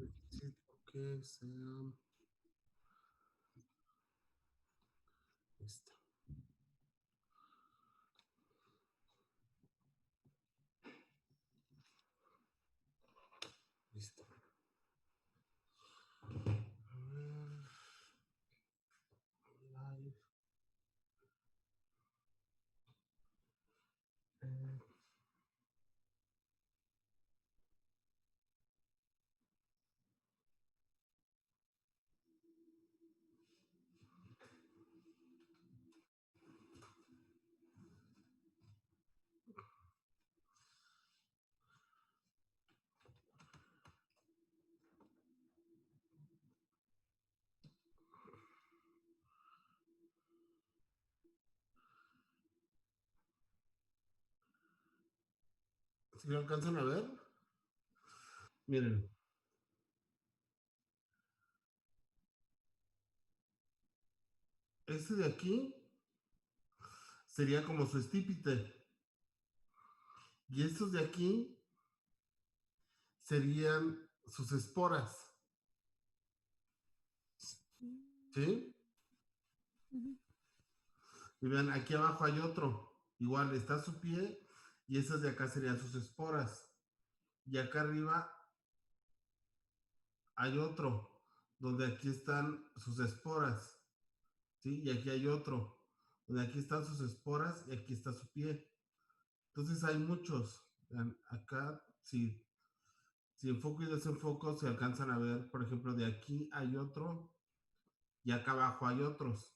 Necesito que sea esta. Listo. A ver, live. eh, ¿Sí lo alcanzan a ver? Miren, este de aquí sería como su estípite. Y estos de aquí serían sus esporas. ¿Sí? Ujú. Y vean, aquí abajo hay otro. Igual está su pie y esas de acá serían sus esporas. Y acá arriba hay otro, donde aquí están sus esporas. ¿Sí? Y aquí hay otro, donde aquí están sus esporas y aquí está su pie. Entonces hay muchos. Vean, acá, si enfoco y desenfoco, se alcanzan a ver, por ejemplo, de aquí hay otro y acá abajo hay otros.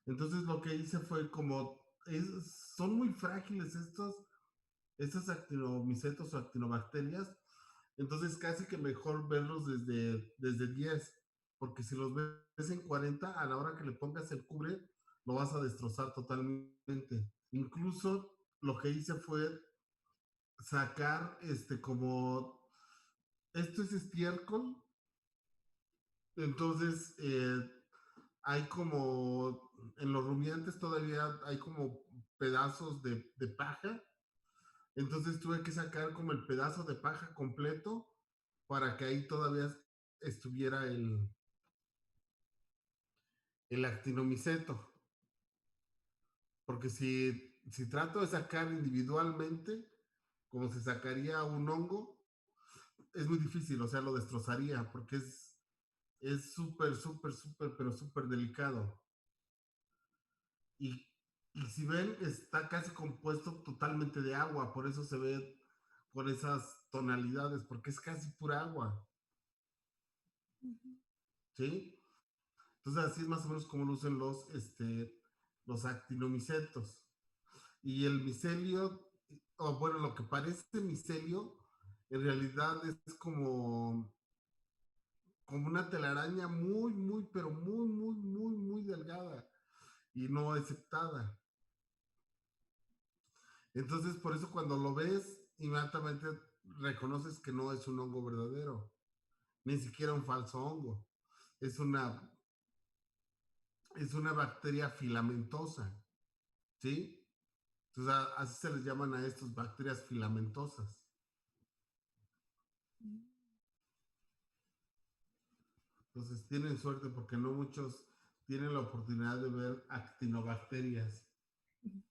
Entonces lo que hice fue como, son muy frágiles estos actinomicetos o actinobacterias, entonces casi que mejor verlos desde 10, porque si los ves en 40, a la hora que le pongas el cubre, lo vas a destrozar totalmente. Incluso lo que hice fue sacar como, esto es estiércol, entonces hay como, en los rumiantes todavía hay como pedazos de paja, entonces tuve que sacar como el pedazo de paja completo para que ahí todavía estuviera el actinomiceto. Porque si trato de sacar individualmente, como se sacaría un hongo, es muy difícil, o sea, lo destrozaría, porque es súper, súper, súper, pero súper delicado. Y, y si ven, está casi compuesto totalmente de agua, por eso se ve con esas tonalidades, porque es casi pura agua, Ujú. ¿sí? Entonces así es más o menos como lo usan los actinomicetos. Y el micelio, o bueno, lo que parece micelio, en realidad es como una telaraña muy, muy, pero muy, muy, muy, muy delgada y no aceptada. Entonces, por eso cuando lo ves, inmediatamente reconoces que no es un hongo verdadero, ni siquiera un falso hongo. Es una, es una bacteria filamentosa, ¿sí? Entonces, así se les llaman a estos bacterias filamentosas. Entonces, tienen suerte porque no muchos tienen la oportunidad de ver actinobacterias. Ujú.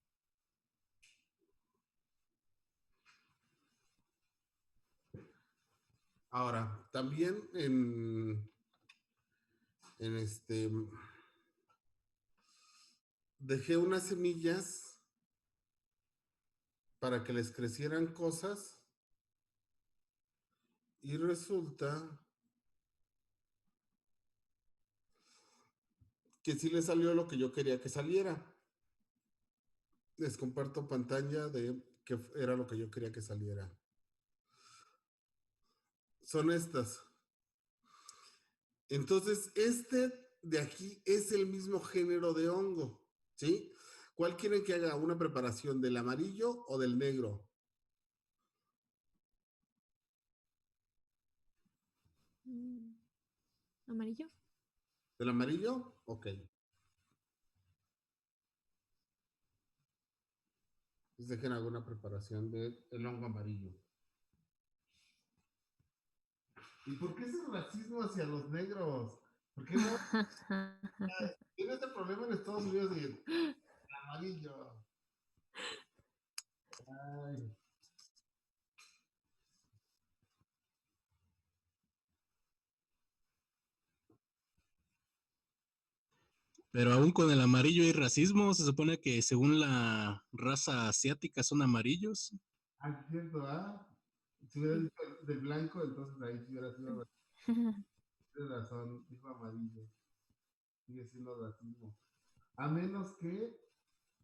Ahora, también en dejé unas semillas para que les crecieran cosas y resulta que sí le salió lo que yo quería que saliera. Les comparto pantalla de que era lo que yo quería que saliera. Son estas. Entonces, este de aquí es el mismo género de hongo, ¿sí? ¿Cuál quieren que haga una preparación del amarillo o del negro? Mm, ¿Amarillo? ¿Del amarillo? Ok. Pues dejen alguna preparación del hongo amarillo. ¿Y por qué ese racismo hacia los negros? ¿Por qué no? Tiene este problema en Estados Unidos y el amarillo. Ay. Pero aún con el amarillo hay racismo, se supone que según la raza asiática son amarillos. Ah, cierto, ¿ah? Si hubiera dicho del blanco, entonces ahí sí hubiera sido racismo. Tienes razón, dijo amarillo. Sigue siendo racismo. A menos que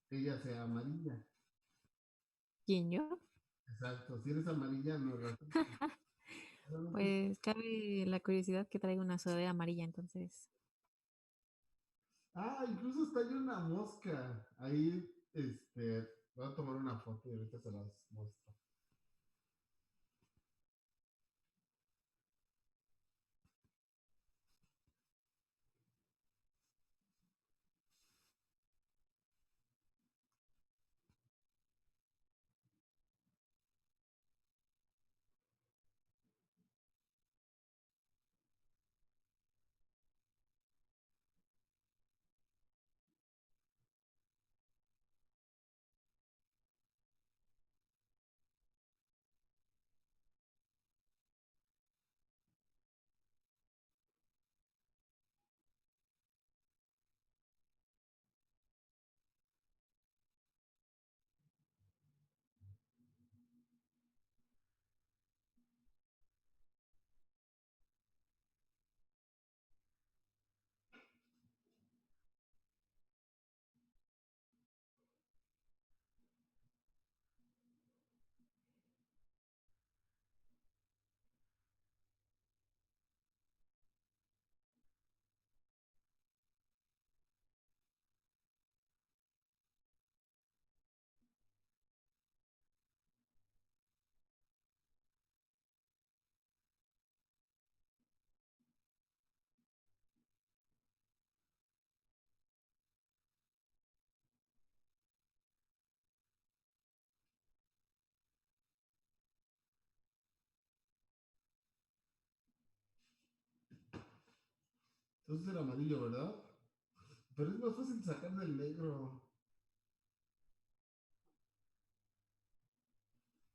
ella sea amarilla. ¿Quién yo? Exacto. Si eres amarilla, no es racismo. Solamente Pues cabe la curiosidad que traigo una sudadera amarilla, entonces. ah, incluso está ahí una mosca. Ahí, voy a tomar una foto y ahorita se las muestro. Entonces el amarillo, ¿verdad? Pero es más fácil sacar del negro.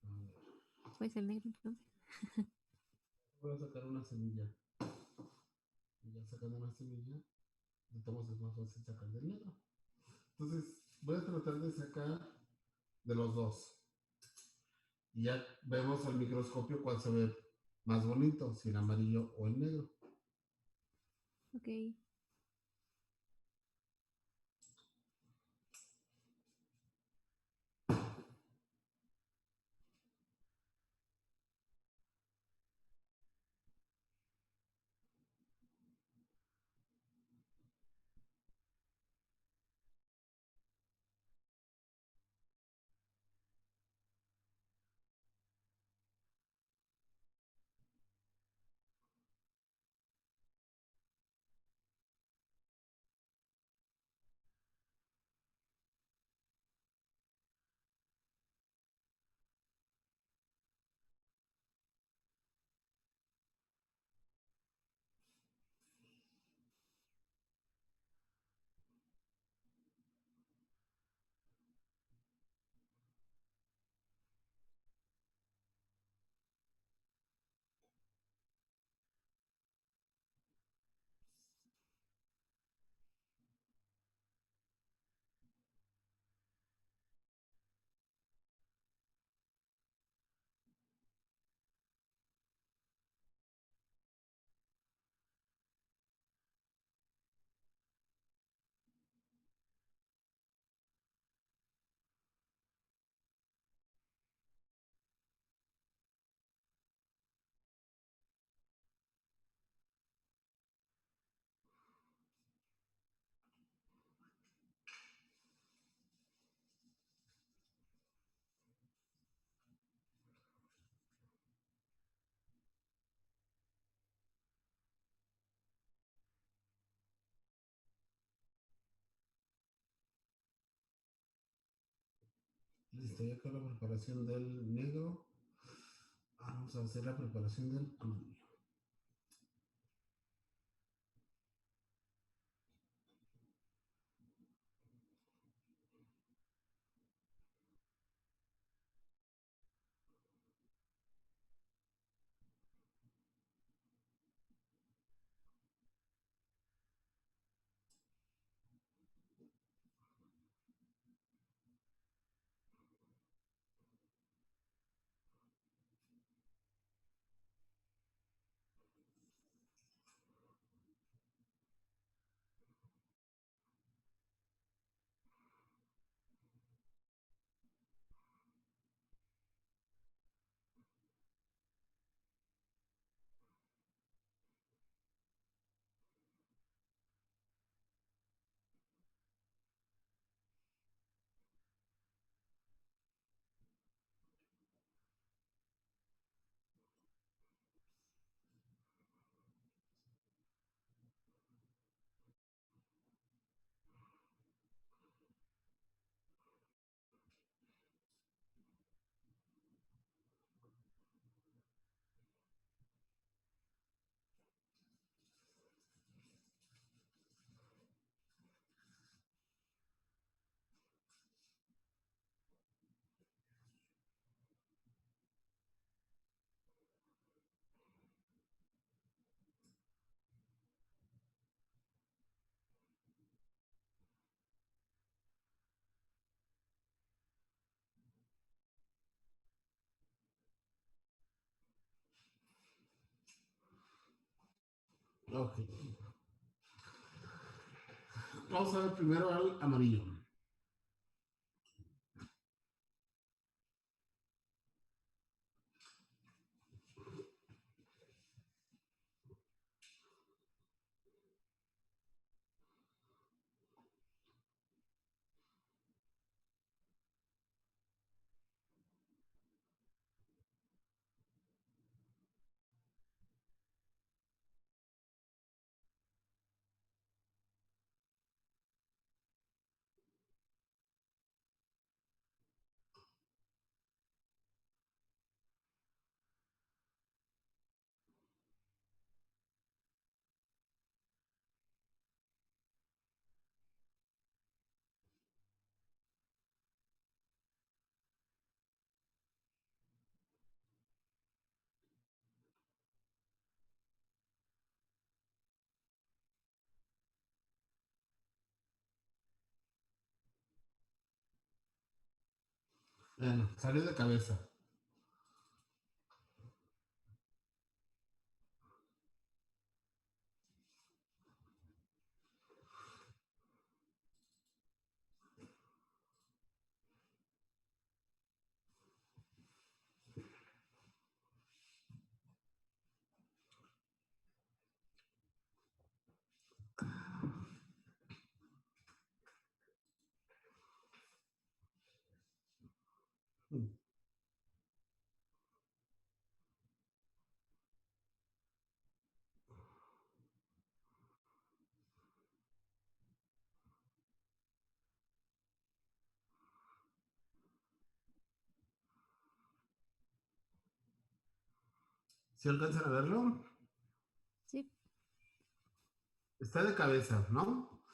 A ver, Pues el negro, entonces. voy a sacar una semilla. Y ya sacando una semilla, de todos modos es más fácil sacar del negro. Entonces, voy a tratar de sacar de los dos. Y ya vemos al microscopio cuál se ve más bonito, si el amarillo o el negro. Ok. Listo, ya con la preparación del negro, vamos a hacer la preparación del amarillo. Ok. Vamos a ver primero al amarillo. Bueno, salió de cabeza. ¿Si alcanzan a verlo? Sí, Está de cabeza, ¿no?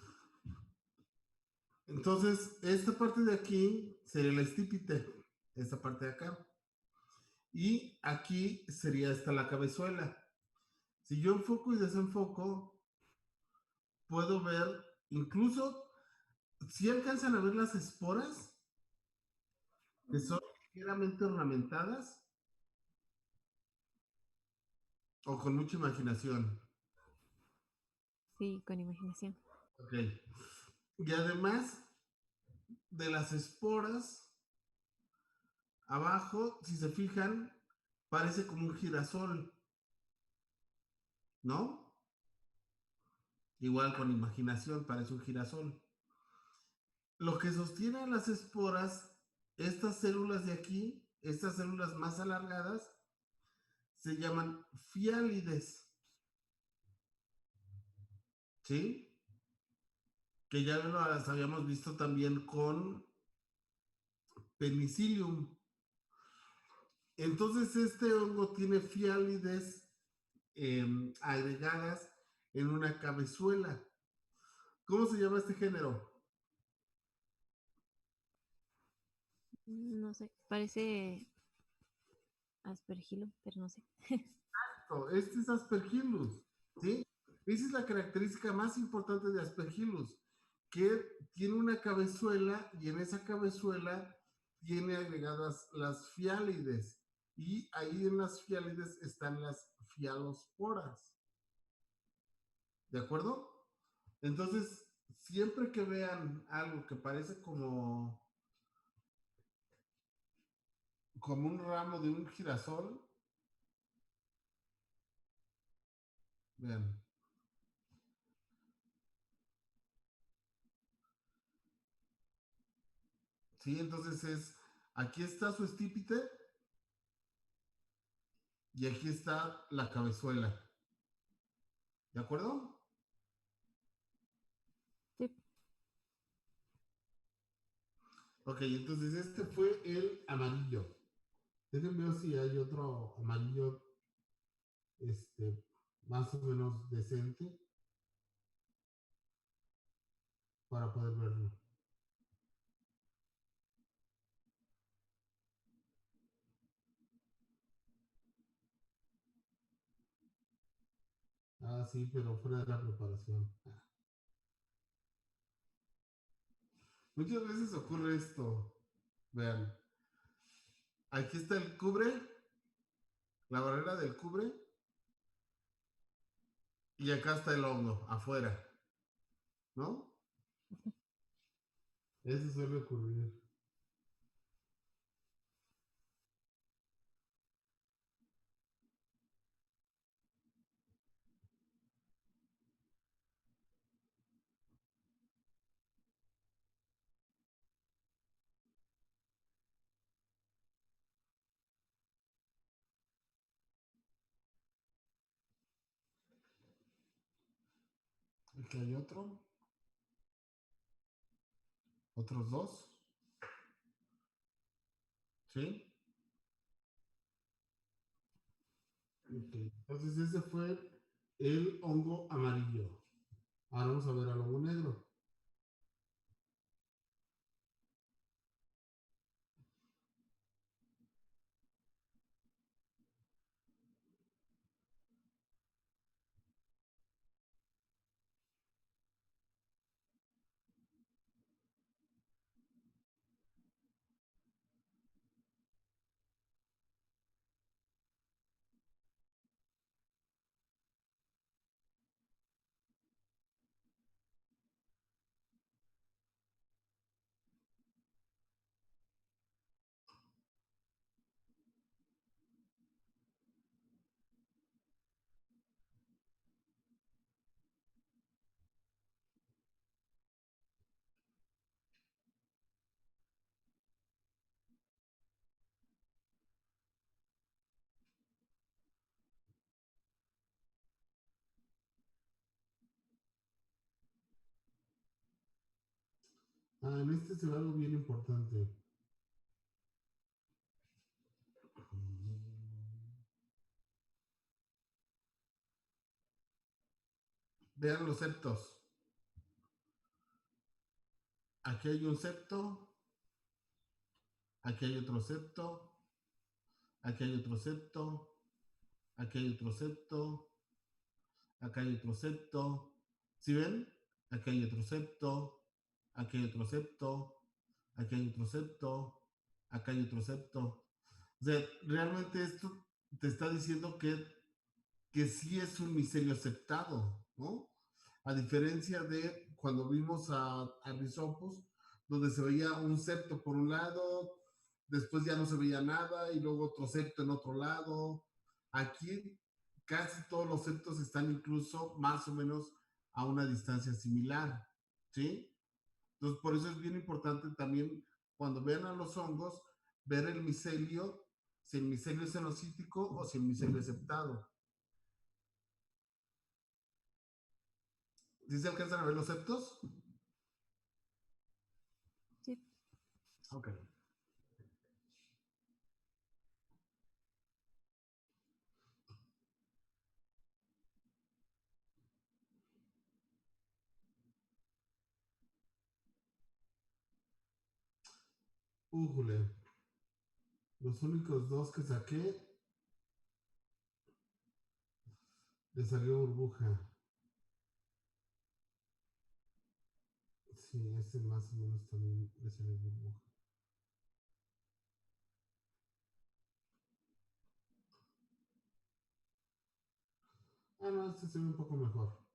Entonces, esta parte de aquí sería el estípite, esta parte de acá. Y aquí sería esta la cabezuela. Si yo enfoco y desenfoco, puedo ver, incluso, si alcanzan a ver las esporas, que son ligeramente ornamentadas, o con mucha imaginación. sí, con imaginación. Ok. Y además de las esporas, abajo, si se fijan, parece como un girasol, ¿no? Igual con imaginación, parece un girasol. Lo que sostiene a las esporas, estas células de aquí, estas células más alargadas, se llaman fiálides, ¿sí? Que ya las habíamos visto también con penicillium. Entonces, este hongo tiene fiálides agregadas en una cabezuela. ¿Cómo se llama este género? No sé, parece aspergilo, pero no sé. Este es Aspergillus, ¿sí? Esa es la característica más importante de Aspergillus, que tiene una cabezuela y en esa cabezuela tiene agregadas las fiálides y ahí en las fiálides están las fialosporas, ¿de acuerdo? Entonces, siempre que vean algo que parece como un ramo de un girasol, vean, ¿sí? Entonces aquí está su estípite y aquí está la cabezuela, ¿de acuerdo? Sí, Ok, entonces este fue el amarillo. Déjenme ver si hay otro amarillo, este, más o menos decente para poder verlo. Ah, sí, pero fuera de la preparación. Muchas veces ocurre esto. Vean, aquí está el cubre, la barrera del cubre, y acá está el hongo, afuera, ¿no? Eso suele ocurrir. Aquí hay otro. Otros dos. ¿Sí? Ok. Entonces ese fue el hongo amarillo. Ahora vamos a ver al hongo negro. Ah, en este se ve algo bien importante. Vean los septos. Aquí hay un septo, aquí hay otro septo, aquí hay otro septo, aquí hay otro septo, acá hay otro septo. ¿Sí ven? Aquí hay otro septo, aquí hay otro septo, aquí hay otro septo, acá hay otro septo. O sea, realmente esto te está diciendo que sí es un micelio septado, ¿no? A diferencia de cuando vimos a Rhizopus, donde se veía un septo por un lado, después ya no se veía nada, y luego otro septo en otro lado. Aquí casi todos los septos están incluso más o menos a una distancia similar, ¿sí? Entonces, por eso es bien importante también cuando vean a los hongos, ver el micelio, si el micelio es cenocítico o si el micelio es septado. ¿Sí se alcanzan a ver los septos? Sí. Ok. Újule. Los únicos dos que saqué, le salió burbuja. Sí, este más o menos también le salió burbuja. Ah, no, este se ve un poco mejor.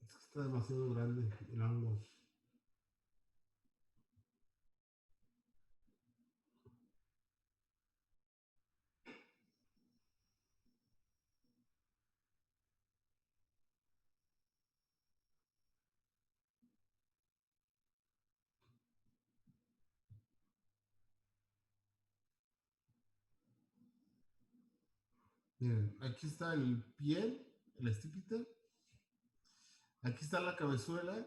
Es que está demasiado grande el hongo. Miren, aquí está el pie, el estípite, aquí está la cabezuela,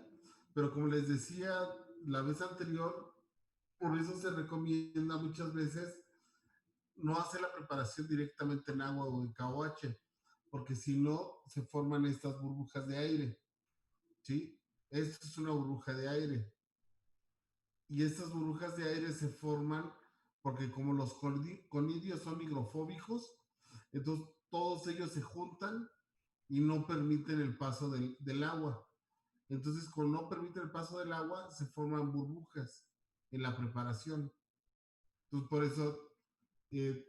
pero como les decía la vez anterior, por eso se recomienda muchas veces no hacer la preparación directamente en agua o en KOH, porque si no se forman estas burbujas de aire, ¿sí? Esto es una burbuja de aire. Y estas burbujas de aire se forman porque como los conidios son higrofóbicos, entonces todos ellos se juntan y no permiten el paso del agua. Entonces, como no permiten el paso del agua, se forman burbujas en la preparación. Entonces, por eso,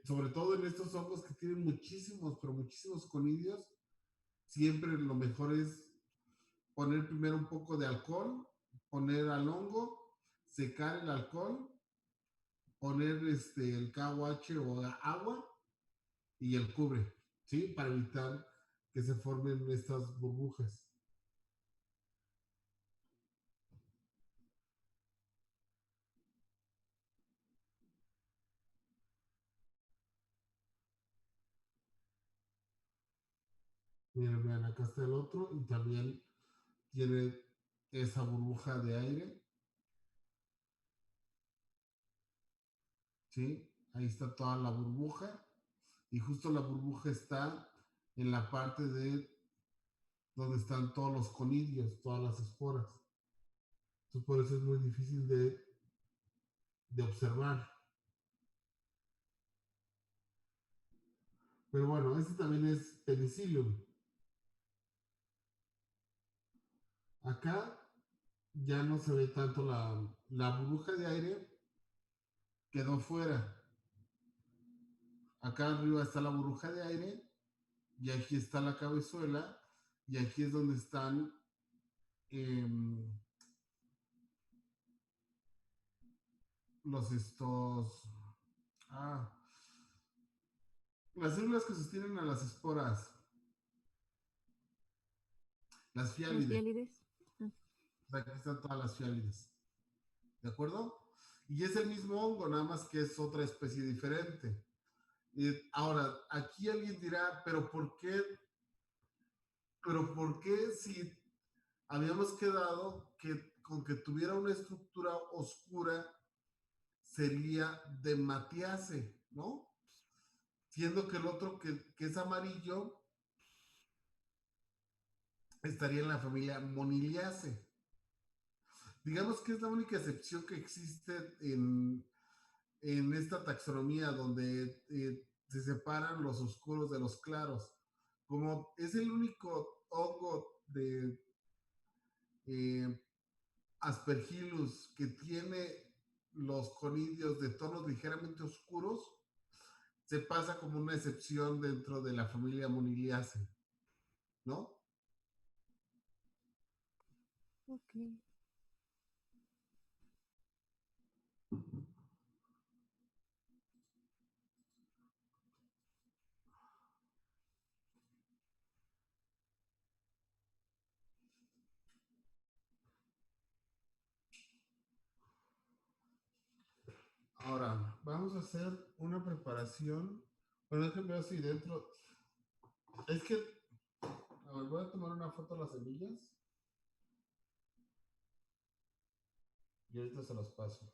sobre todo en estos hongos que tienen muchísimos, pero muchísimos conidios, siempre lo mejor es poner primero un poco de alcohol, poner al hongo, secar el alcohol, poner el KOH o agua y el cubre, ¿sí? Para evitar que se formen estas burbujas. Miren, vean, acá está el otro y también tiene esa burbuja de aire, ¿sí? Ahí está toda la burbuja y justo la burbuja está en la parte de donde están todos los conidios, todas las esporas. Entonces por eso es muy difícil de observar. Pero bueno, este también es penicillium. Acá ya no se ve tanto la burbuja de aire, quedó fuera. Acá arriba está la burbuja de aire y aquí está la cabezuela y aquí es donde están eh, los ah, las células que sostienen a las esporas, las Las fiálides. fiálides. Ah, Aquí están todas las fiálides. ¿De acuerdo? Y es el mismo hongo, nada más que es otra especie diferente. Ahora, aquí alguien dirá, pero ¿por qué si habíamos quedado que con que tuviera una estructura oscura sería de matiace, ¿no? Siendo que el otro que es amarillo estaría en la familia Moniliaceae. Digamos que es la única excepción que existe en esta taxonomía donde se separan los oscuros de los claros. Como es el único hongo de eh, Aspergillus que tiene los conidios de tonos ligeramente oscuros, se pasa como una excepción dentro de la familia Moniliaceae, ¿no? ok. Ahora, vamos a hacer una preparación. Bueno, déjenme ver si dentro. Es que, a ver, voy a tomar una foto de las semillas y ahorita se las paso.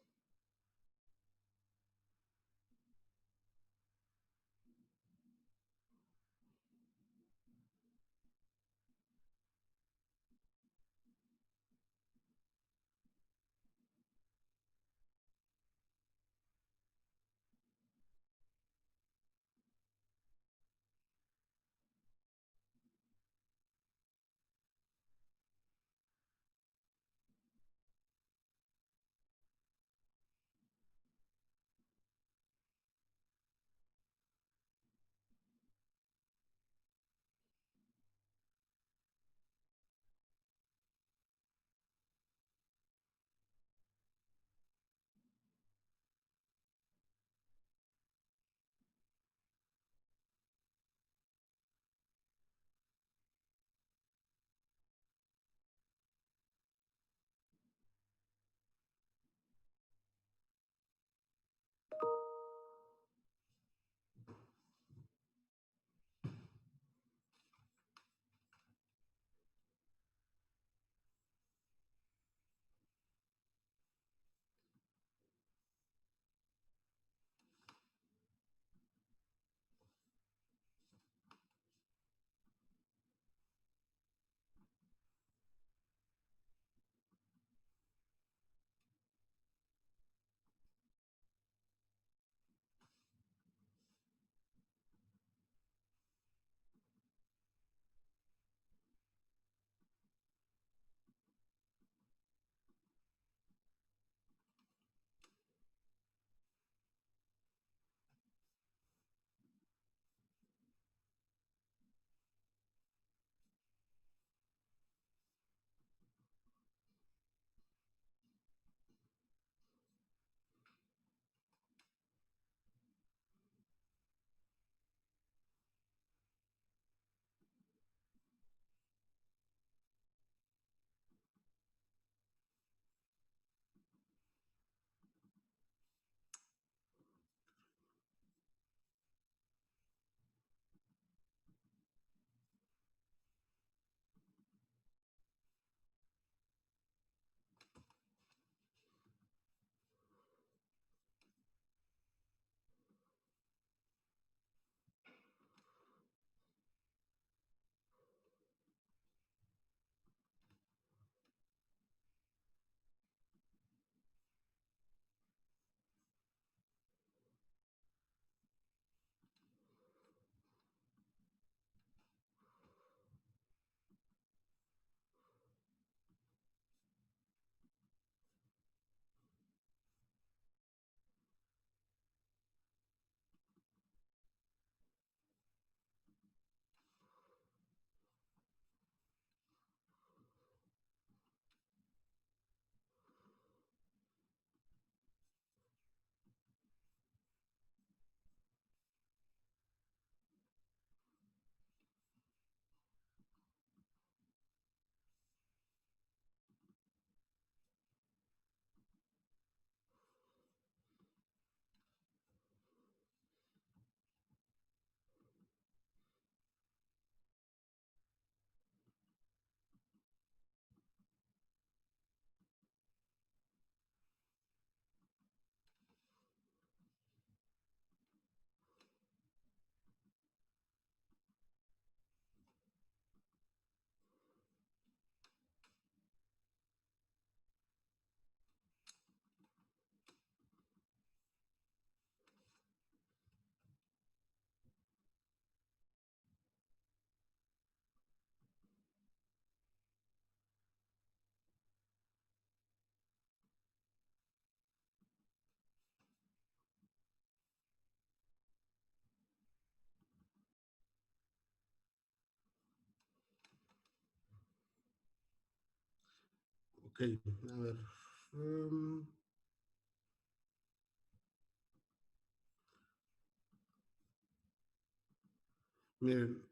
Ok, a ver. um, Miren,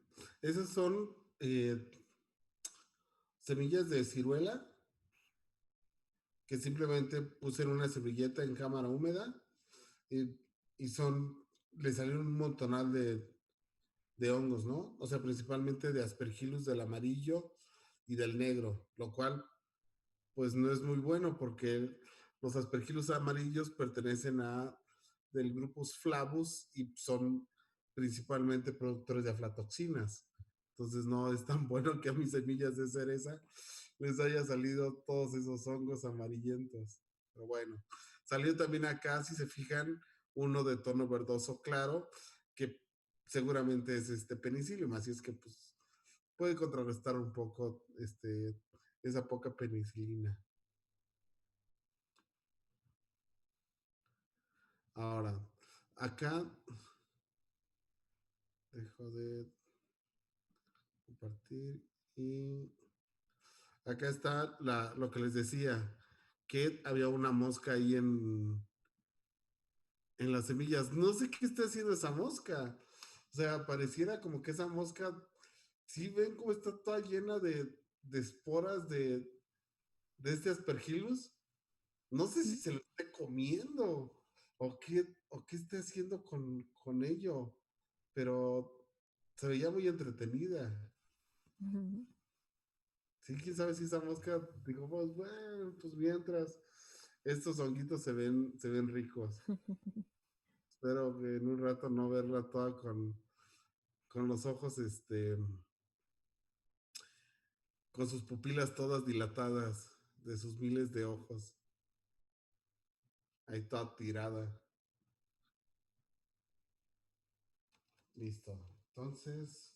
esas son semillas de ciruela que simplemente puse en una servilleta en cámara húmeda y, y le salieron un montonal de hongos, ¿no? O sea, principalmente de Aspergillus del amarillo y del negro, lo cual pues no es muy bueno porque los Aspergillus amarillos pertenecen del grupus flavus y son principalmente productores de aflatoxinas. Entonces no es tan bueno que a mis semillas de cereza les haya salido todos esos hongos amarillentos. Pero bueno, salió también acá, si se fijan, uno de tono verdoso claro, que seguramente es este penicillium, así es que pues puede contrarrestar un poco esa poca penicilina. Ahora, acá dejo de compartir y acá está lo que les decía, que había una mosca ahí en las semillas. No sé qué está haciendo esa mosca. O sea, pareciera como que esa mosca, sí ven cómo está toda llena de esporas de este Aspergillus. No sé si Mm, se lo esté comiendo o qué esté haciendo con ello, pero se veía muy entretenida. ujú. Sí, quién sabe si esa mosca dijo, pues bueno, pues mientras estos honguitos se ven ricos. Espero que en un rato no verla toda con los ojos, con sus pupilas todas dilatadas de sus miles de ojos. Ahí toda tirada. Listo. Entonces,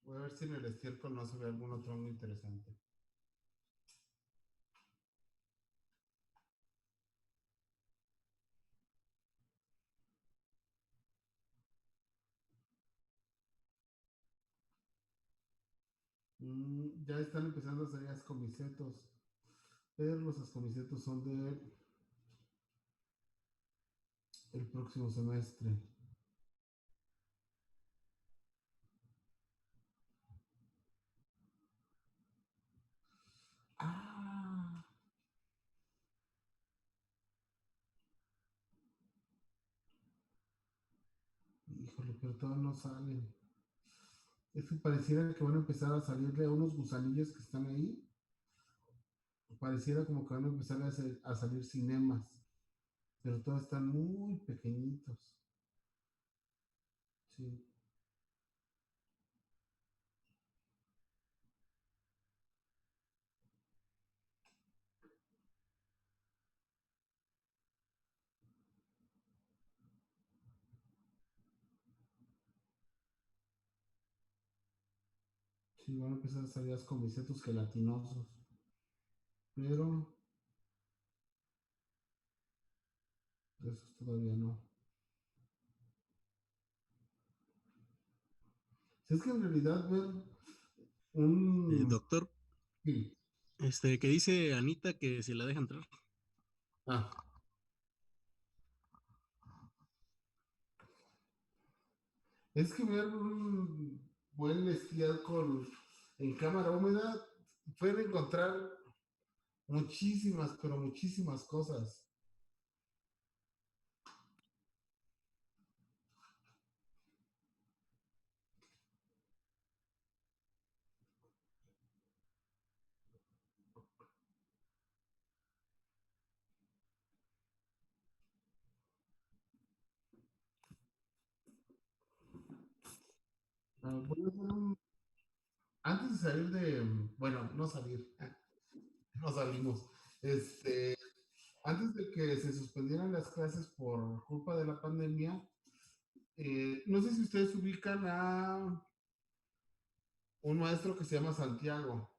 voy a ver si en el estiércol no se ve algún otro hongo interesante. Ya están empezando a salir ascomicetos, pero los ascomicetos son de el próximo semestre. Ah, híjole, pero todavía no salen. Es que pareciera que van a empezar a salirle a unos gusanillos que están ahí. Pareciera como que van a empezar a salir cinemas, pero todos están muy pequeñitos. Sí, sí, van a empezar a salir ascomicetos gelatinosos, pero de esos todavía no. Si es que en realidad ver un... Doctor, Sí. que dice Anita que se la deja entrar. Ah, es que ver un buen estiércol en cámara húmeda pueden encontrar muchísimas, pero muchísimas cosas. Voy a hacer antes de salir bueno, no salir, no salimos. Este, Antes de que se suspendieran las clases por culpa de la pandemia, no sé si ustedes ubican a un maestro que se llama Santiago,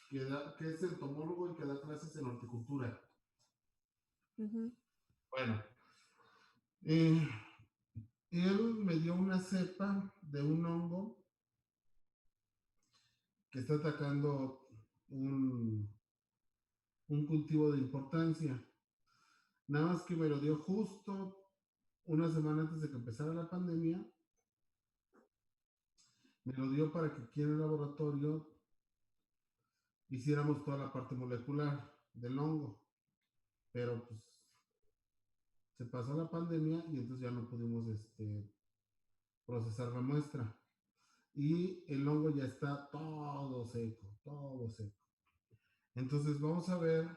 que es entomólogo y que da clases en horticultura. Ujú. Bueno, eh, él me dio una cepa de un hongo que está atacando un, un cultivo de importancia. Nada más que me lo dio justo una semana antes de que empezara la pandemia. Me lo dio para que aquí en el laboratorio hiciéramos toda la parte molecular del hongo. Pero pues se pasó la pandemia y entonces ya no pudimos procesar la muestra. Y el hongo ya está todo seco, todo seco. Entonces vamos a ver,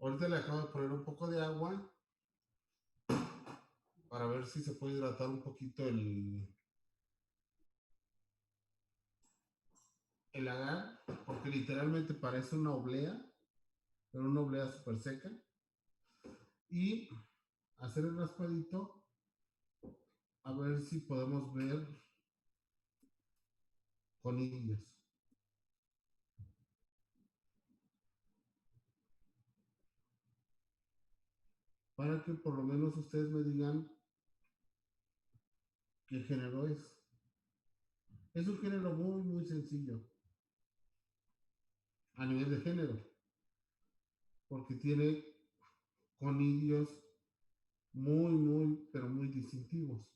ahorita le acabo de poner un poco de agua para ver si se puede hidratar un poquito el agar, porque literalmente parece una oblea, pero una oblea súper seca. Y hacer el raspadito, a ver si podemos ver conillas. Para que por lo menos ustedes me digan qué género es. Es un género muy, muy sencillo a nivel de género, porque tiene conillos muy, muy, pero muy distintivos.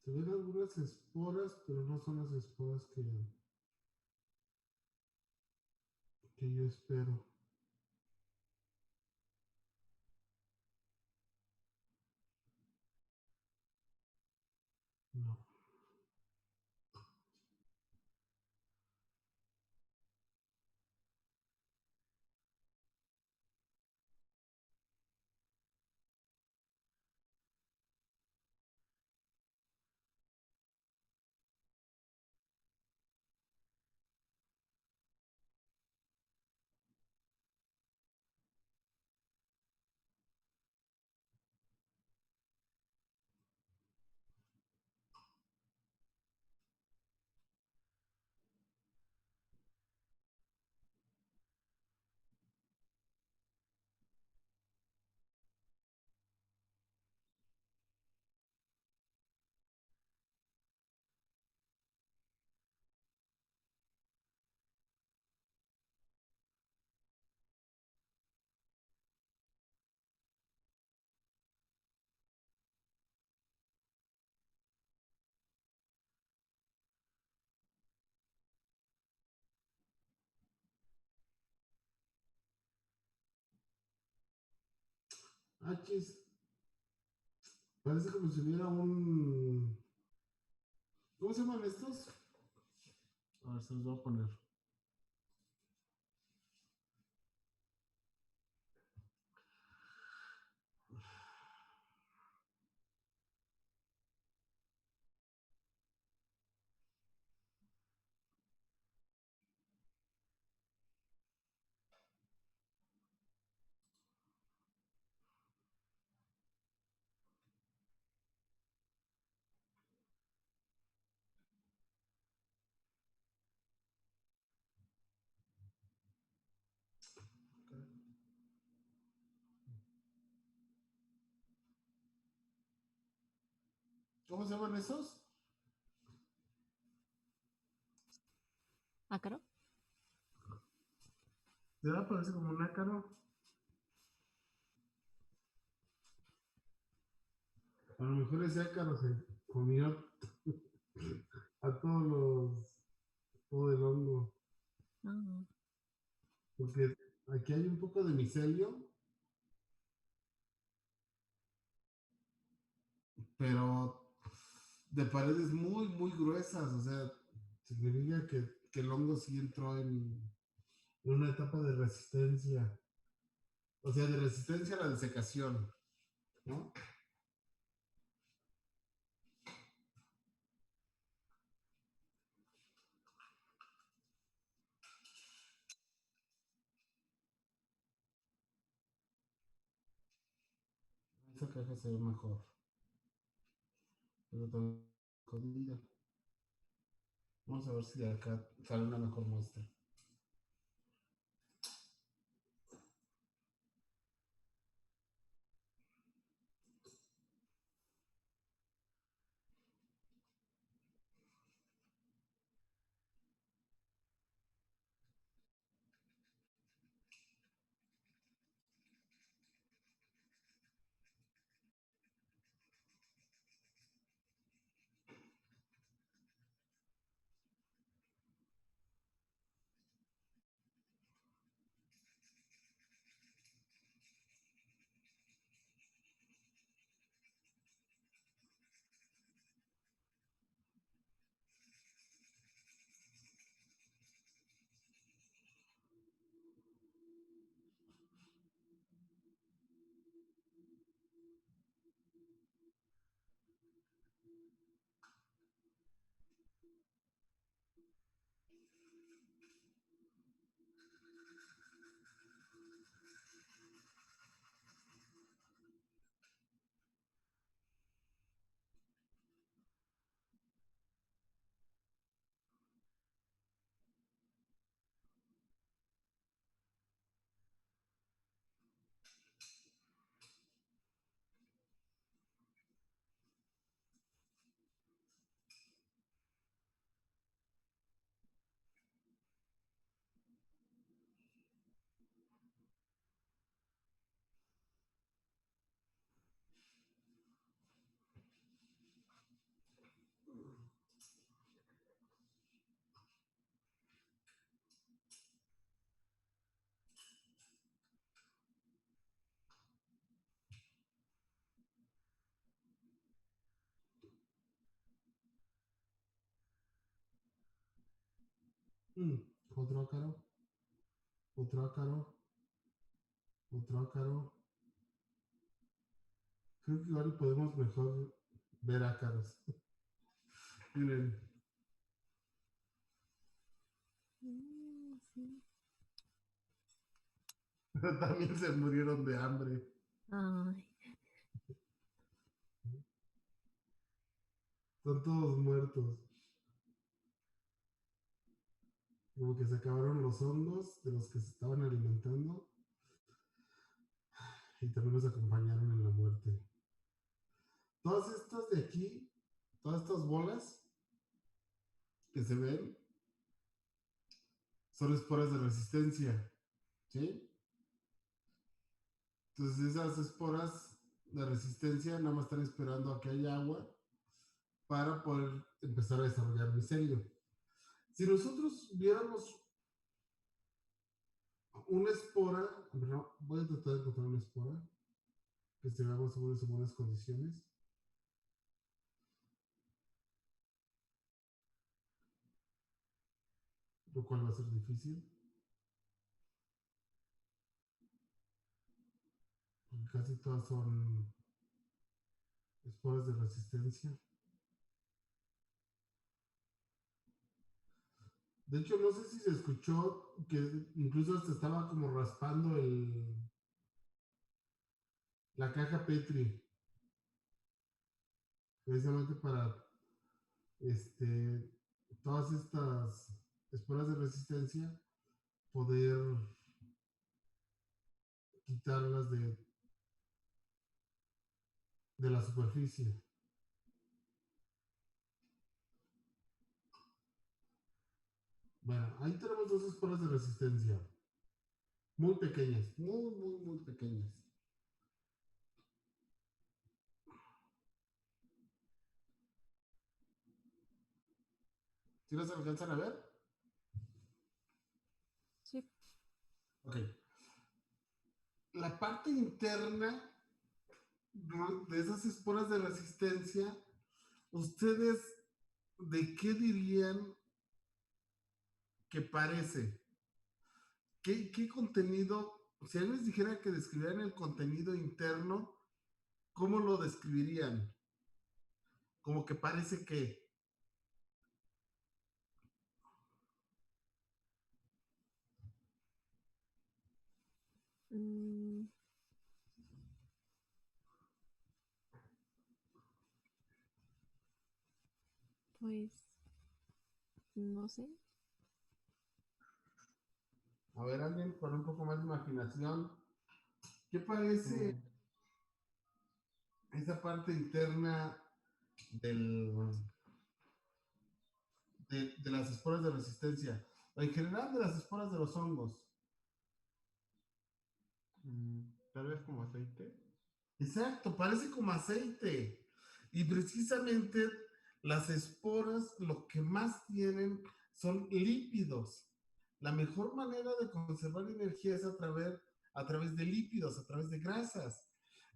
Se ven algunas esporas, pero no son las esporas que yo espero. No. Achis, parece como si hubiera un... ¿Cómo se llaman estos? A ver, se los voy a poner. ¿Cómo se llaman esos? ¿Ácaro? ¿Te va a parecer como un ácaro? A lo mejor ese ácaro se comió a todos todo el hongo. Ah, Porque aquí hay un poco de micelio, pero de paredes muy, muy gruesas. O sea, significa que el hongo sí entró en una etapa de resistencia. O sea, de resistencia a la desecación, ¿no? Esta caja se ve mejor, pero también escondida. Vamos a ver si de acá sale una mejor muestra. Mm, otro ácaro, otro ácaro, otro ácaro. Creo que igual podemos mejor ver ácaros. Miren, sí. también se murieron de hambre. Ay, Están todos muertos. Como que se acabaron los hongos de los que se estaban alimentando y también los acompañaron en la muerte. Todas estas de aquí, todas estas bolas que se ven, son esporas de resistencia, ¿sí? Entonces esas esporas de resistencia nada más están esperando a que haya agua para poder empezar a desarrollar micelio. Si nosotros viéramos una espora, no, voy a tratar de encontrar una espora. que se vea más o menos en buenas condiciones. Lo cual va a ser difícil, porque casi todas son esporas de resistencia. De hecho, no sé si se escuchó que incluso hasta estaba como raspando la caja Petri, precisamente para este, todas estas esporas de resistencia poder quitarlas de la superficie. Bueno, ahí tenemos dos esporas de resistencia, muy pequeñas, muy pequeñas. ¿Sí las alcanzan a ver? Sí. Ok. La parte interna de esas esporas de resistencia, ¿ustedes de qué dirían que parece? ¿Qué contenido? Si alguien les dijera que describieran el contenido interno, ¿cómo lo describirían? Como que parece que. Mm, pues, no sé. A ver, alguien con un poco más de imaginación. ¿Qué parece esa parte interna del, de las esporas de resistencia? O en general de las esporas de los hongos. Tal vez como aceite. Exacto, parece como aceite. Y precisamente las esporas lo que más tienen son lípidos. La mejor manera de conservar energía es a través de lípidos, a través de grasas,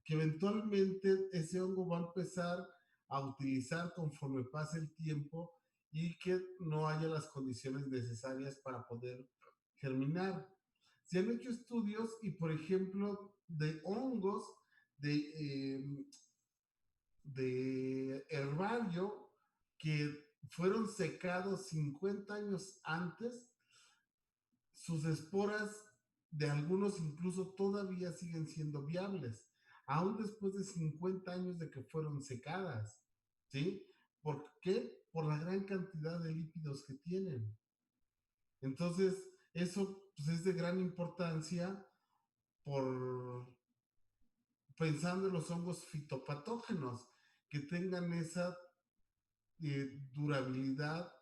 que eventualmente ese hongo va a empezar a utilizar conforme pase el tiempo y que no haya las condiciones necesarias para poder germinar. Se han hecho estudios y, por ejemplo, de hongos de, de herbario que fueron secados 50 años antes, sus esporas de algunos incluso todavía siguen siendo viables, aún después de 50 años de que fueron secadas. ¿Sí? ¿Por qué? Por la gran cantidad de lípidos que tienen. Entonces, eso pues, es de gran importancia por pensando en los hongos fitopatógenos que tengan esa durabilidad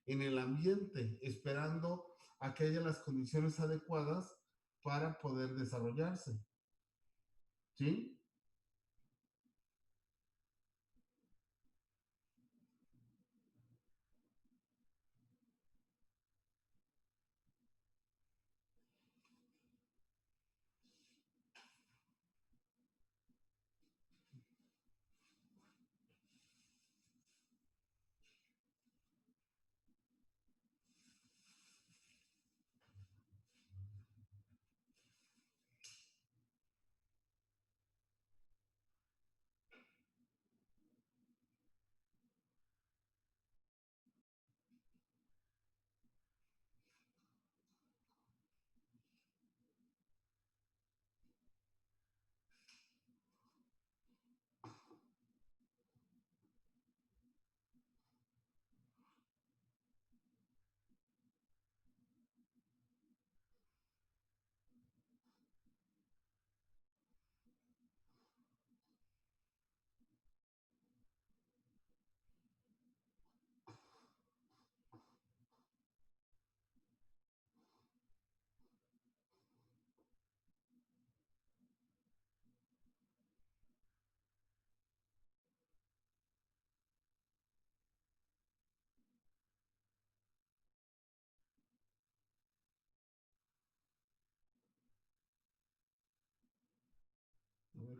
en el ambiente, esperando a que haya las condiciones adecuadas para poder desarrollarse. ¿Sí?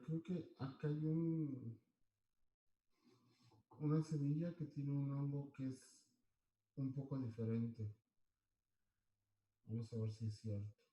creo que acá hay una semilla que tiene un hongo que es un poco diferente. Vamos a ver si es cierto.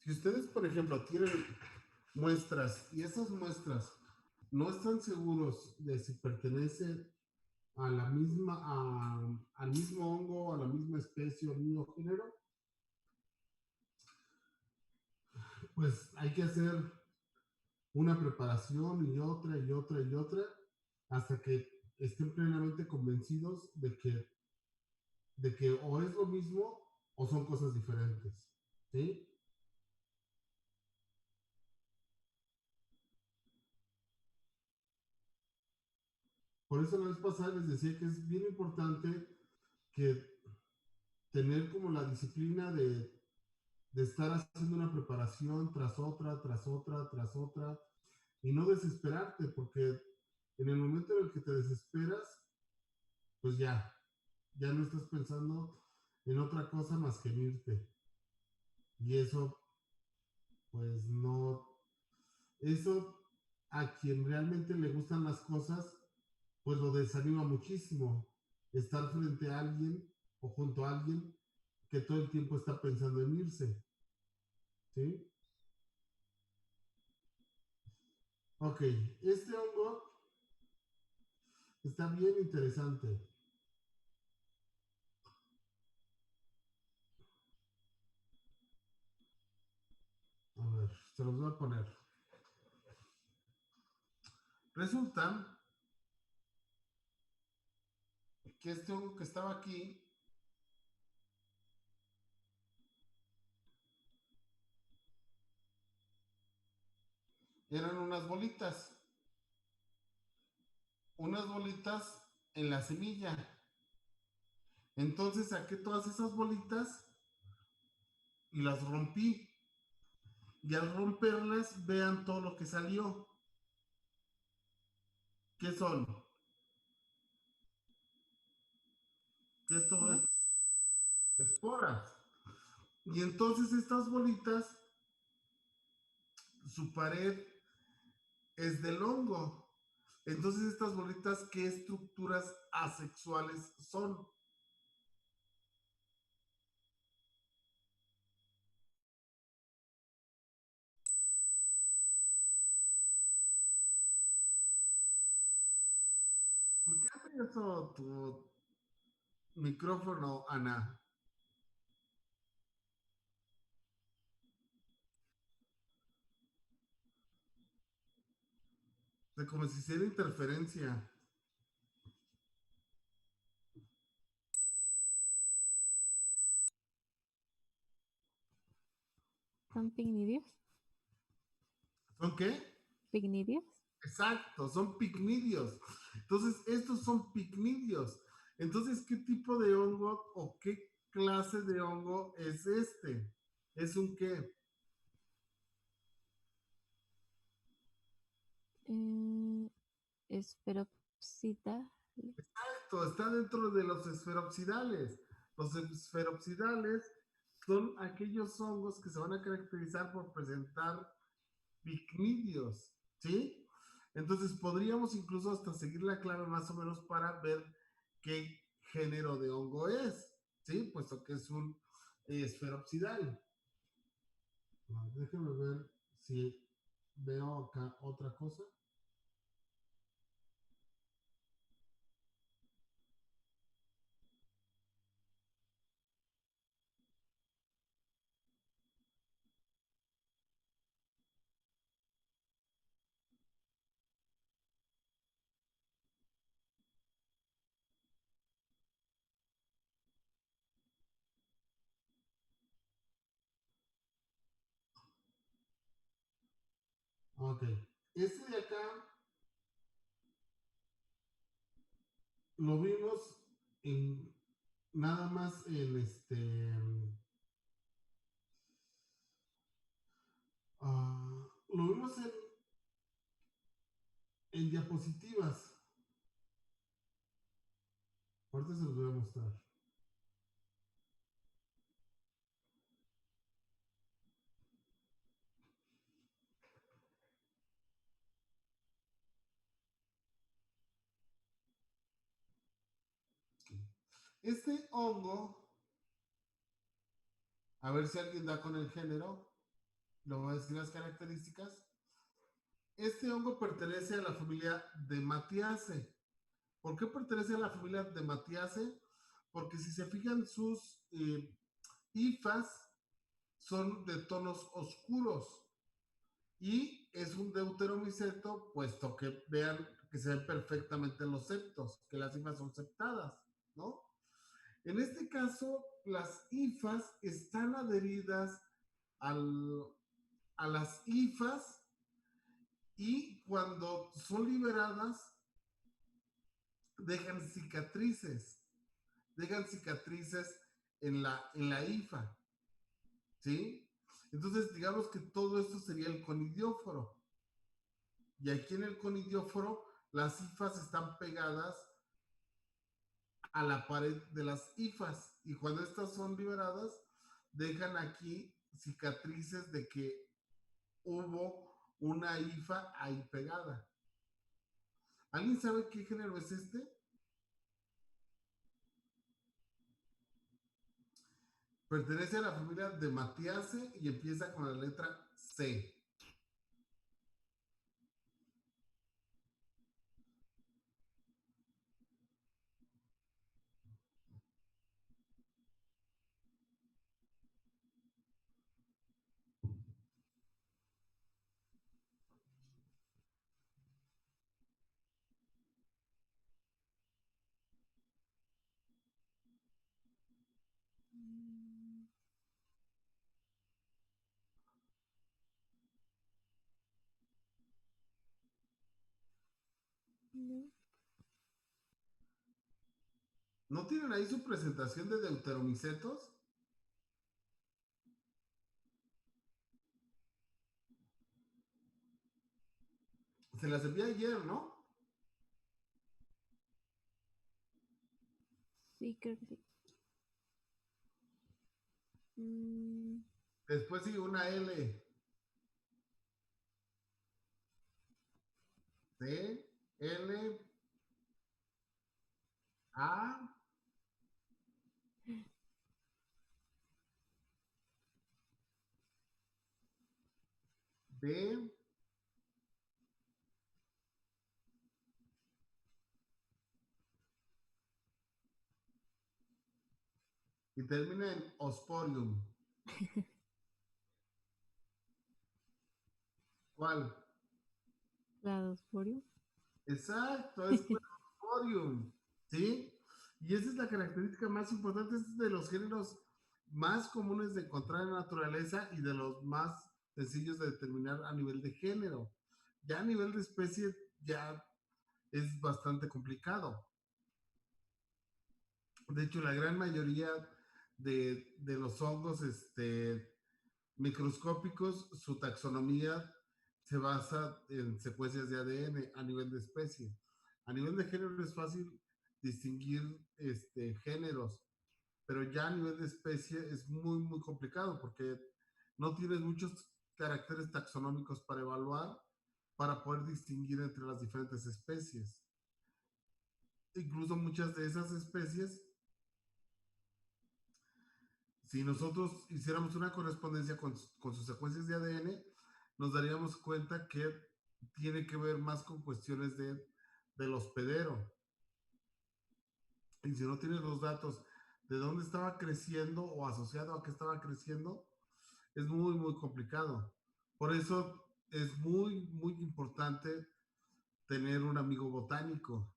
Si ustedes, por ejemplo, tienen muestras y esas muestras no están seguros de si pertenecen a la misma, al mismo hongo, a la misma especie o al mismo género, pues hay que hacer una preparación y otra y otra y otra hasta que estén plenamente convencidos de que o es lo mismo o son cosas diferentes. ¿Sí? Por eso la vez pasada les decía que es bien importante que tener como la disciplina de estar haciendo una preparación tras otra, tras otra, tras otra, y no desesperarte, porque en el momento en el que te desesperas, pues ya no estás pensando en otra cosa más que en irte. Y eso, pues no, eso a quien realmente le gustan las cosas, pues lo desanima muchísimo. Estar frente a alguien o junto a alguien que todo el tiempo está pensando en irse. ¿Sí? Ok, este hongo está bien interesante. A ver, se los voy a poner. Resulta que este hongo que estaba aquí eran unas bolitas en la semilla. Entonces saqué todas esas bolitas y las rompí. y al romperlas vean todo lo que salió. ¿Qué son? ¿Qué es todo esto? Esporas. Y entonces estas bolitas, su pared es del hongo. Entonces estas bolitas, ¿qué estructuras asexuales son? ¿Por qué hace eso tu micrófono, Ana? O sea, como si hiciera interferencia. ¿Son pignidios? ¿Son qué? ¿Pignidios? Exacto, son picnidios. Entonces, estos son picnidios. Entonces, ¿qué tipo de hongo o qué clase de hongo es este? ¿Es un qué? Esferopsita. Exacto, está dentro de los esferopsidales. Los esferopsidales son aquellos hongos que se van a caracterizar por presentar picnidios, ¿sí? Entonces podríamos incluso hasta seguir la clave más o menos para ver qué género de hongo es, ¿sí? Puesto que es un esferopsidal. Déjenme ver si veo acá otra cosa. Ok. Este de acá lo vimos en nada más en lo vimos en diapositivas. Ahorita se los voy a mostrar. Este hongo, a ver si alguien da con el género, lo voy a decir las características. Este hongo pertenece a la familia de Matiaceae. ¿Por qué pertenece a la familia de Matiaceae? Porque si se fijan sus hifas son de tonos oscuros y es un deuteromiceto, puesto que vean que se ven perfectamente los septos, que las hifas son septadas, ¿no? En este caso, las hifas están adheridas al, a las hifas y cuando son liberadas dejan cicatrices en la hifa, ¿sí? Entonces, digamos que todo esto sería el conidióforo. Y aquí en el conidióforo, las hifas están pegadas a la pared de las hifas. Y cuando estas son liberadas, dejan aquí cicatrices de que hubo una hifa ahí pegada. ¿Alguien sabe qué género es este? Pertenece a la familia de Matiaceae y empieza con la letra C. No. ¿No tienen ahí su presentación de deuteromicetos? Se las envié ayer, ¿no? Sí, creo que sí. Mm, Después sigue una L. C, L, A, D, y termina en Osporium. ¿Cuál? Cladosporium. Exacto, es Osporium. ¿Sí? Y esa es la característica más importante, es de los géneros más comunes de encontrar en la naturaleza y de los más sencillos de determinar a nivel de género. Ya a nivel de especie, ya es bastante complicado. De hecho, la gran mayoría de los hongos microscópicos, su taxonomía se basa en secuencias de ADN a nivel de especie. A nivel de género es fácil distinguir géneros, pero ya a nivel de especie es muy, muy complicado porque no tienes muchos caracteres taxonómicos para evaluar para poder distinguir entre las diferentes especies. Incluso muchas de esas especies, si nosotros hiciéramos una correspondencia con sus secuencias de ADN, nos daríamos cuenta que tiene que ver más con cuestiones del hospedero. Y si no tienes los datos de dónde estaba creciendo o asociado a qué estaba creciendo, es muy, muy complicado. Por eso es muy, muy importante tener un amigo botánico,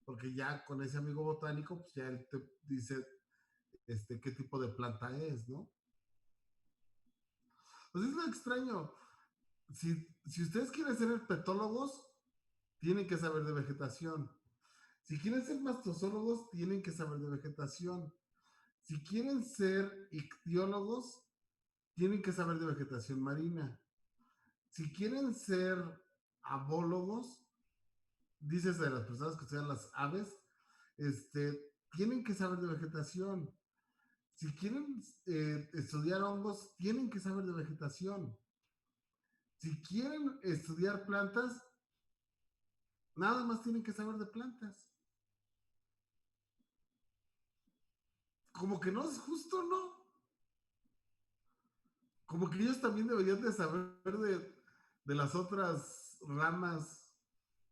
porque ya con ese amigo botánico, pues ya él te dice qué tipo de planta es, ¿no? Pues es lo extraño. Si ustedes quieren ser herpetólogos, tienen que saber de vegetación. Si quieren ser mastozólogos, tienen que saber de vegetación. Si quieren ser ictiólogos, tienen que saber de vegetación marina. Si quieren ser abólogos, dices de las personas que estudian las aves, tienen que saber de vegetación. Si quieren estudiar hongos, tienen que saber de vegetación. Si quieren estudiar plantas, nada más tienen que saber de plantas. Como que no es justo, ¿no? Como que ellos también deberían de saber de las otras ramas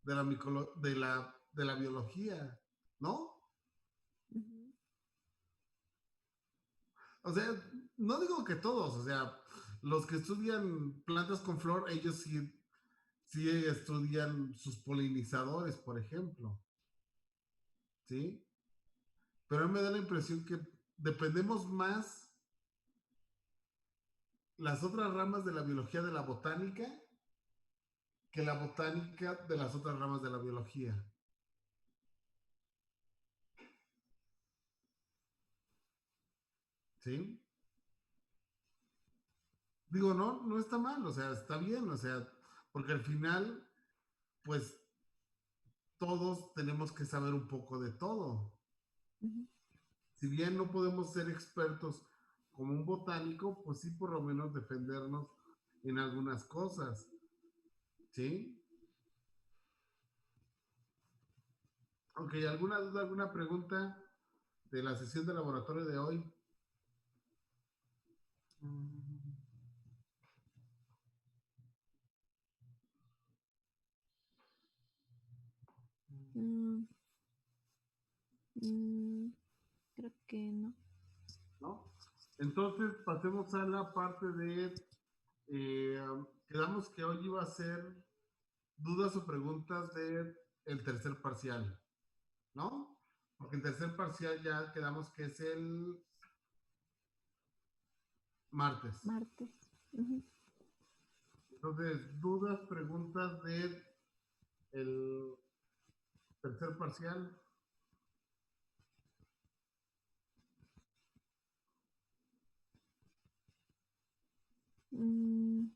de la biología, ¿no? Ujú. O sea, no digo que todos, o sea, los que estudian plantas con flor, ellos sí estudian sus polinizadores, por ejemplo, ¿sí? Pero a mí me da la impresión que dependemos más las otras ramas de la biología de la botánica que la botánica de las otras ramas de la biología. ¿Sí? Digo, no, no está mal, o sea, está bien, o sea, porque al final, pues todos tenemos que saber un poco de todo. Ujú. Si bien no podemos ser expertos como un botánico, pues sí por lo menos defendernos en algunas cosas, ¿sí? Ok, ¿alguna duda, alguna pregunta de la sesión de laboratorio de hoy? Mm, Mm, mm, creo que no. ¿No? Entonces pasemos a la parte eh, quedamos que hoy iba a ser dudas o preguntas de el tercer parcial, ¿no? Porque el tercer parcial ya quedamos que es el martes. Martes. Ujú. Entonces, dudas, preguntas de el tercer parcial. Mm,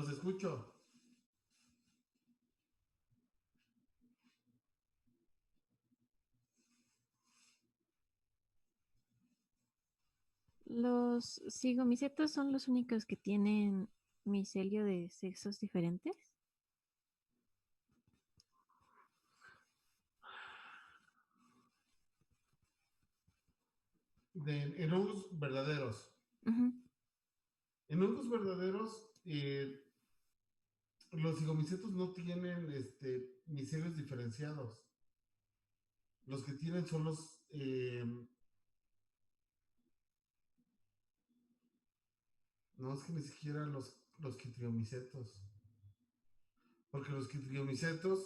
Los escucho. ¿Los cigomicetos son los únicos que tienen micelio de sexos diferentes? En hongos verdaderos. Ujú. En hongos verdaderos, los cigomicetos no tienen micelios diferenciados. Los que tienen son no, es que ni siquiera los quitriomicetos. Porque los quitriomicetos,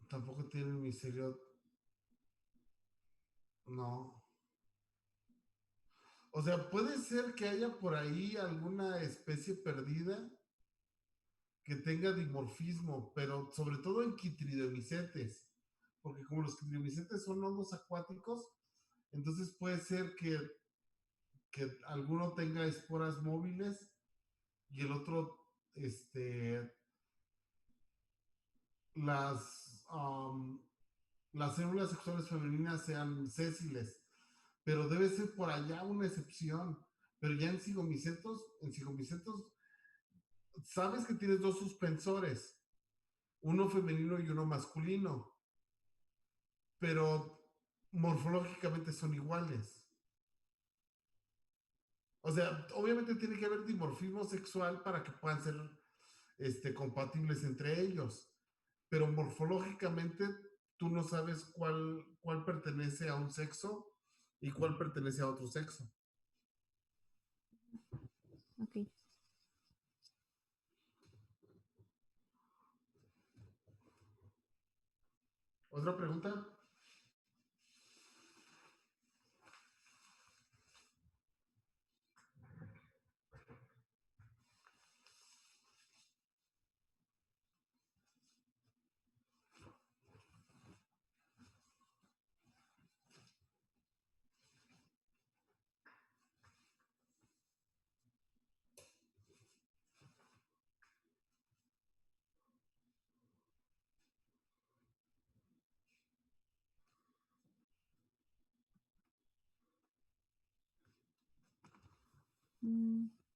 tampoco tienen micelio. No. O sea, puede ser que haya por ahí alguna especie perdida que tenga dimorfismo, pero sobre todo en quitridiomicetes. Porque como los quitridiomicetes son hongos acuáticos, entonces puede ser que alguno tenga esporas móviles y el otro, las, las células sexuales femeninas sean sésiles, pero debe ser por allá una excepción. Pero ya en cigomicetos, sabes que tienes dos suspensores, uno femenino y uno masculino, pero morfológicamente son iguales. O sea, obviamente tiene que haber dimorfismo sexual para que puedan ser compatibles entre ellos, pero morfológicamente tú no sabes cuál pertenece a un sexo y cuál pertenece a otro sexo. Ok. ¿Otra pregunta?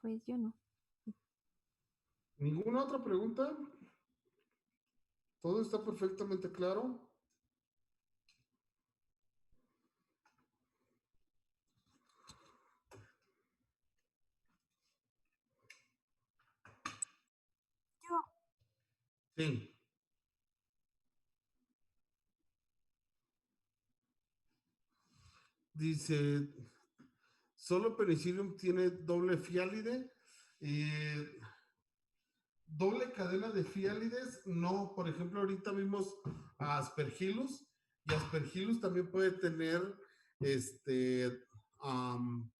Pues yo no. ¿Ninguna otra pregunta? ¿Todo está perfectamente claro? Sí. Dice, solo Penicillium tiene doble fiálide. Doble cadena de fiálides, no. Por ejemplo, ahorita vimos a Aspergillus y Aspergillus también puede tener um,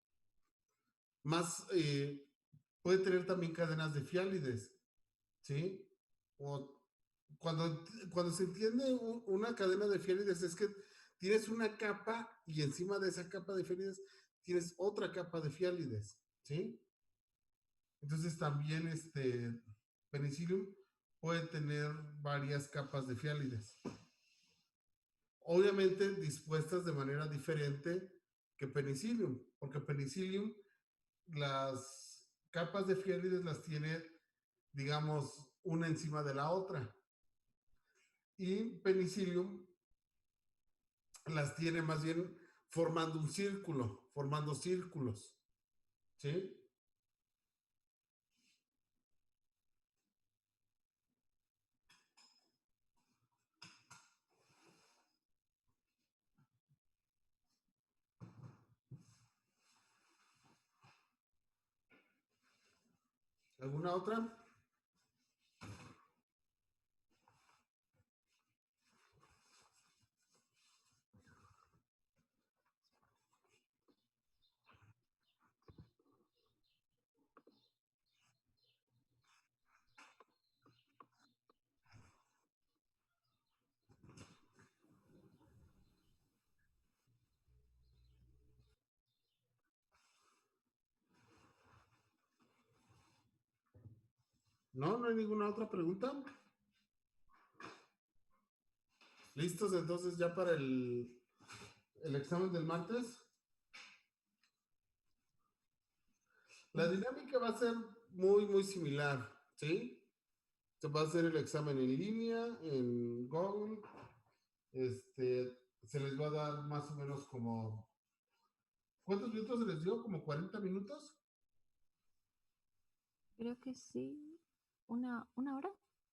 más, puede tener también cadenas de fiálides, ¿sí? O cuando se entiende una cadena de fiálides es que tienes una capa y encima de esa capa de fiálides tienes otra capa de fiálides, ¿sí? Entonces también Penicillium puede tener varias capas de fiálides. Obviamente dispuestas de manera diferente que Penicillium, porque Penicillium las capas de fiálides las tiene, digamos, una encima de la otra. Y Penicillium las tiene más bien formando un círculo, formando círculos, ¿sí? ¿Alguna otra? ¿No? ¿No hay ninguna otra pregunta? ¿Listos entonces ya para el examen del martes? La dinámica va a ser muy similar, ¿sí? Se va a hacer el examen en línea, en Google. Se les va a dar más o menos como... ¿Cuántos minutos se les dio? ¿Como 40 minutos? Creo que sí. ¿Una hora?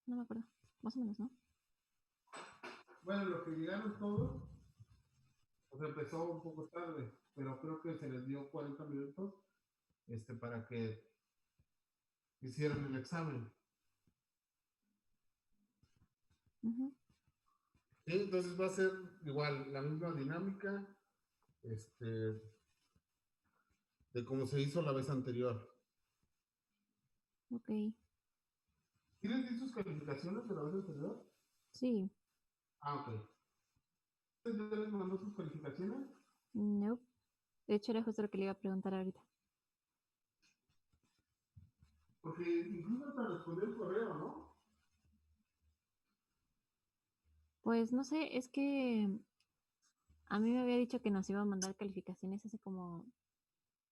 No me acuerdo. Más o menos, ¿no? Bueno, lo que llegaron todos, o sea, empezó un poco tarde, pero creo que se les dio 40 minutos para que hicieran el examen. Ujú. ¿Sí? Entonces va a ser igual, la misma dinámica de como se hizo la vez anterior. Ok. ¿Sí les di sus calificaciones de la vez anterior? Sí. Ah, ok. ¿Usted ya les mandó sus calificaciones? No. De hecho, era justo lo que le iba a preguntar ahorita. Porque incluso hasta respondió el correo, ¿no? Pues no sé, es que a mí me había dicho que nos iba a mandar calificaciones hace como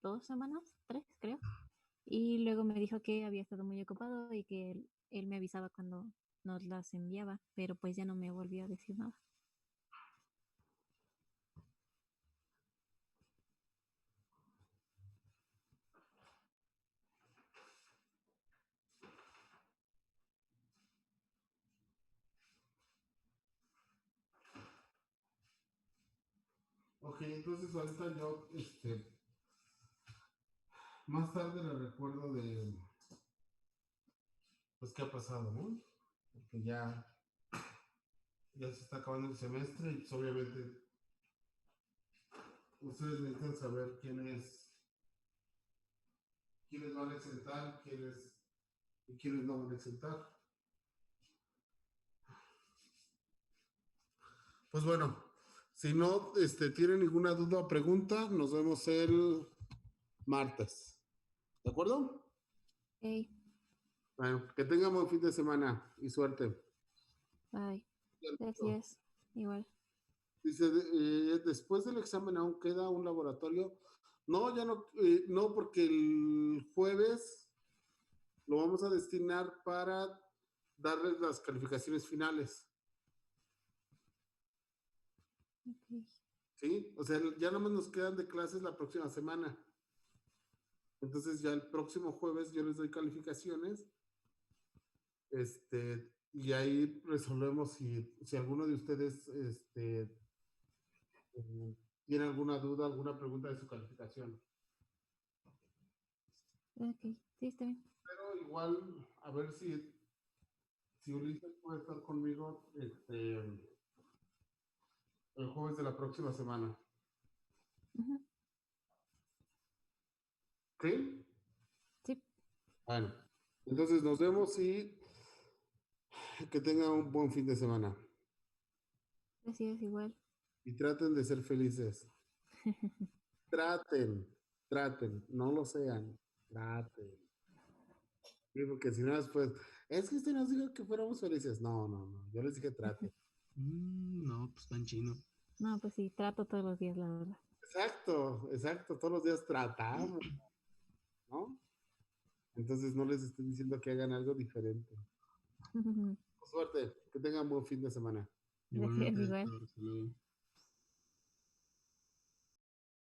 2 semanas, 3, creo. Y luego me dijo que había estado muy ocupado y que él me avisaba cuando nos las enviaba, pero pues ya no me volvió a decir nada. Ok, entonces ahorita yo, más tarde le recuerdo de, pues, qué ha pasado, ¿no? Porque ya se está acabando el semestre y pues obviamente ustedes necesitan saber quiénes van a exentar, y quiénes no van a exentar. Pues bueno, si no tienen ninguna duda o pregunta, nos vemos el martes. ¿De acuerdo? Ok, Bueno, que tengamos buen fin de semana y suerte. bye. Gracias. Igual. Dice, después del examen aún queda un laboratorio. No, ya no, no, porque el jueves lo vamos a destinar para darles las calificaciones finales. Ok. ¿Sí? O sea, ya no nos quedan de clases la próxima semana. Entonces ya el próximo jueves yo les doy calificaciones. Y ahí resolvemos si alguno de ustedes tiene alguna duda, alguna pregunta de su calificación. Ok, sí, está bien. Pero igual, a ver si Ulises puede estar conmigo el jueves de la próxima semana. Ujú. ¿Sí? Sí, Bueno, entonces nos vemos y que tengan un buen fin de semana. gracias, igual. Y traten de ser felices. Traten, no lo sean. Traten. Sí, porque si no después, es que usted nos dijo que fuéramos felices. No. Yo les dije traten. No, pues tan chino. No, pues sí, trato todos los días, la verdad. Exacto. Todos los días tratamos, ¿no? Entonces no les estoy diciendo que hagan algo diferente. Suerte, que tengan buen fin de semana. Gracias, Igualmente, igual. Héctor, hasta luego.